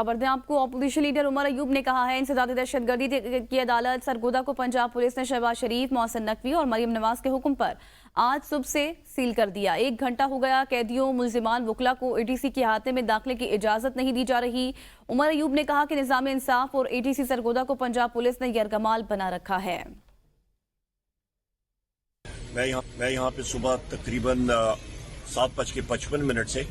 خبر دیں آپ کو، اپوزیشن لیڈر عمر ایوب نے کہا ہے انسداد دہشت گردی کی عدالت سرگودا کو پنجاب پولیس نے شہباز شریف، محسن نقوی اور مریم نواز کے حکم پر آج صبح سے سیل کر دیا۔ 1 گھنٹہ ہو گیا قیدیوں، ملزمان، وکلا کو اے ٹی سی کے احاطے میں داخلے کی اجازت نہیں دی جا رہی۔ عمر ایوب نے کہا کہ نظام انصاف اور اے ٹی سی سرگودا کو پنجاب پولیس نے یرغمال بنا رکھا ہے۔ میں یہاں پہ صبح تقریباً 7:55 سے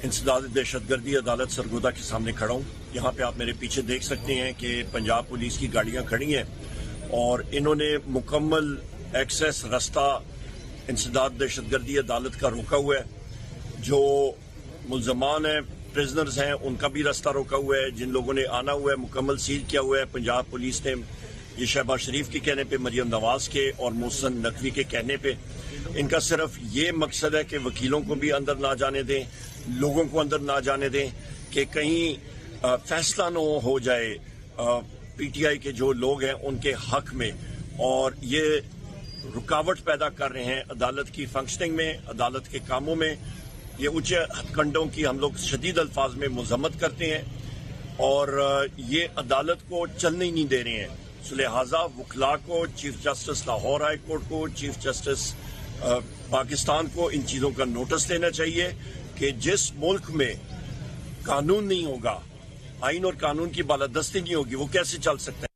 انسداد دہشت گردی عدالت سرگودا کے سامنے کھڑا ہوں۔ یہاں پہ آپ میرے پیچھے دیکھ سکتے ہیں کہ پنجاب پولیس کی گاڑیاں کھڑی ہیں اور انہوں نے مکمل ایکسیس رستہ انسداد دہشت گردی عدالت کا روکا ہوا ہے۔ جو ملزمان ہیں، پرزنرز ہیں، ان کا بھی راستہ روکا ہوا ہے۔ جن لوگوں نے آنا ہوا ہے مکمل سیل کیا ہوا ہے۔ پنجاب پولیس نے یہ شہباز شریف کے کہنے پہ، مریم نواز کے اور محسن نقوی کے کہنے پہ، ان کا صرف یہ مقصد ہے کہ وکیلوں کو بھی اندر نہ جانے دیں، لوگوں کو اندر نہ جانے دیں، کہ کہیں فیصلہ نہ ہو جائے پی ٹی آئی کے جو لوگ ہیں ان کے حق میں، اور یہ رکاوٹ پیدا کر رہے ہیں عدالت کی فنکشننگ میں، عدالت کے کاموں میں۔ یہ اونچے ہتھکنڈوں کی ہم لوگ شدید الفاظ میں مذمت کرتے ہیں اور یہ عدالت کو چلنے ہی نہیں دے رہے ہیں۔ تو لہٰذا وکلا کو، chief justice Lahore high court کو، چیف جسٹس پاکستان کو ان چیزوں کا نوٹس لینا چاہیے کہ جس ملک میں قانون نہیں ہوگا، آئین اور قانون کی بالادستی نہیں ہوگی، وہ کیسے چل سکتا ہے۔